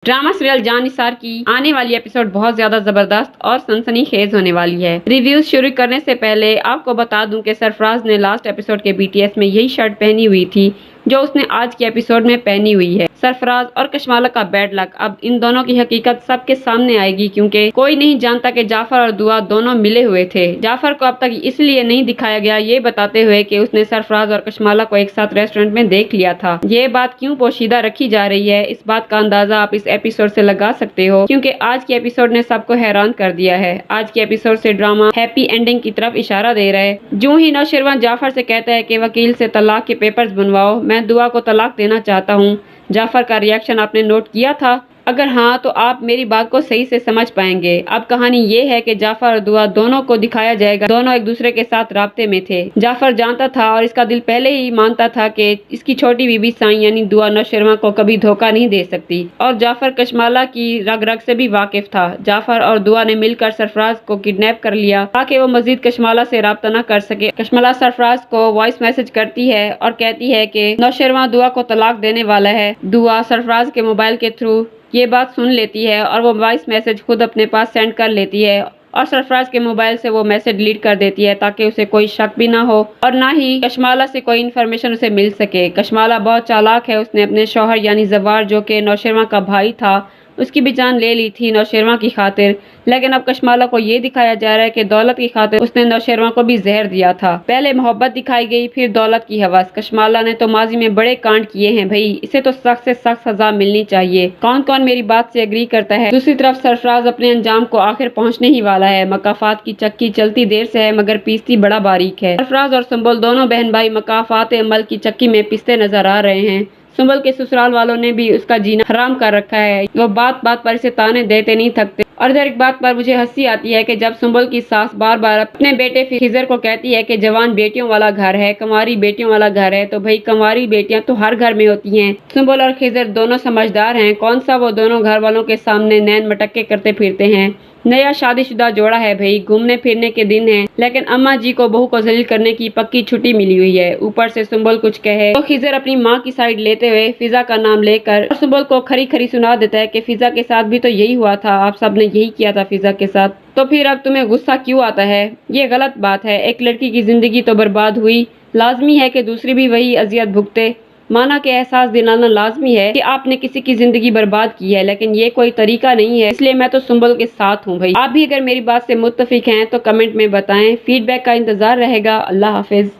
Drama serial जान निसार की आने वाली एपिसोड बहुत ज्यादा जबरदस्त और सनसनीखेज होने वाली है। रिव्यूज शुरू करने से पहले आपको बता दूं कि सरफराज ने लास्ट एपिसोड के बीटीएस में यही शर्ट पहनी हुई थी जो उसने आज के एपिसोड में पहनी हुई है। सरफराज और कशमाला का बैड लक, अब इन दोनों की हकीकत सबके सामने आएगी क्योंकि कोई नहीं जानता कि जाफर और दुआ दोनों मिले हुए थे। जाफर को अब तक इसलिए नहीं दिखाया गया ये बताते हुए कि उसने सरफराज और कशमाला को एक साथ रेस्टोरेंट में देख लिया था। ये बात क्यों पोशीदा रखी जा रही है, इस बात का अंदाजा आप इस एपिसोड से लगा सकते हो क्योंकि आज के एपिसोड ने सबको हैरान कर दिया है। आज के एपिसोड से ड्रामा हैप्पी एंडिंग की तरफ इशारा दे रहा है। जो ही नौशरवान जाफर से कहता है कि वकील से तलाक के पेपर्स बनवाओ, मैं दुआ को तलाक देना चाहता हूँ। जाफर का रिएक्शन आपने नोट किया था? अगर हाँ तो आप मेरी बात को सही से समझ पाएंगे। अब कहानी ये है कि जाफर और दुआ दोनों को दिखाया जाएगा दोनों एक दूसरे के साथ राब्ते में थे। जाफर जानता था और इसका दिल पहले ही मानता था कि इसकी छोटी बीबी साई यानी दुआ नौशरमा को कभी धोखा नहीं दे सकती और जाफर कशमाला की रग रग से भी वाकिफ था। जाफर और दुआ ने मिलकर सरफराज को किडनैप कर लिया ताकि वो मजीद कशमाला से राब्ता न कर सके। कशमाला सरफराज को वॉइस मैसेज करती है और कहती है कि नौशरमा दुआ को तलाक देने वाला है। दुआ सरफराज के मोबाइल के थ्रू ये बात सुन लेती है और वो वॉइस मैसेज खुद अपने पास सेंड कर लेती है और सरफराज के मोबाइल से वो मैसेज डिलीट कर देती है ताकि उसे कोई शक भी ना हो और ना ही कशमाला से कोई इन्फॉर्मेशन उसे मिल सके। कशमाला बहुत चालाक है, उसने अपने शौहर यानी जवार जो कि नौशरमा का भाई था उसकी भी जान ले ली थी नौशरमा की खातिर, लेकिन अब कशमाला को ये दिखाया जा रहा है कि दौलत की खातिर उसने नौशरमा को भी जहर दिया था। पहले मोहब्बत दिखाई गई, फिर दौलत की हवस। कशमाला ने तो माजी में बड़े कांड किए हैं भाई, इसे तो सख्त से सख्त सजा मिलनी चाहिए। कौन कौन मेरी बात से एग्री करता है? दूसरी तरफ सरफराज अपने अंजाम को आखिर पहुंचने ही वाला है। मकाफात की चक्की चलती देर से है मगर पीसती बड़ा बारीक है। सरफराज और सुंबुल दोनों बहन भाई मकाफात अमल की चक्की में पिसते नजर आ रहे हैं। सुंबल के ससुराल वालों ने भी उसका जीना हराम कर रखा है, वो बात बात पर इसे ताने देते नहीं थकते। और इधर एक बात पर मुझे हंसी आती है कि जब सुंबल की सास बार बार अपने बेटे खिजर को कहती है कि जवान बेटियों वाला घर है, कंवारी बेटियों वाला घर है, तो भाई कंवारी बेटियां तो हर घर में होती हैं। सुंबल और खिजर दोनों समझदार हैं, कौन सा वो दोनों घर वालों के सामने नैन मटक्के करते फिरते हैं। नया शादीशुदा जोड़ा है भाई, घूमने फिरने के दिन है, लेकिन अम्मा जी को बहू को जलील करने की पक्की छुट्टी मिली हुई है। ऊपर से सुंबल कुछ कहे तो खिजर अपनी माँ की साइड लेते हुए फिजा का नाम लेकर और सुंबल को खरी खरी सुना देता है कि फिजा के साथ भी तो यही हुआ था, आप सब ने यही किया था फिजा के साथ, तो फिर अब तुम्हें गुस्सा क्यों आता है? ये गलत बात है। एक लड़की की जिंदगी तो बर्बाद हुई, लाजमी है कि दूसरी भी वही अजियत भुगते। माना के एहसास दिलाना लाजमी है कि आपने किसी की जिंदगी बर्बाद की है, लेकिन ये कोई तरीका नहीं है, इसलिए मैं तो सुंबल के साथ हूँ भाई। आप भी अगर मेरी बात से मुत्तफिक हैं तो कमेंट में बताएं। फीडबैक का इंतजार रहेगा। अल्लाह हाफिज।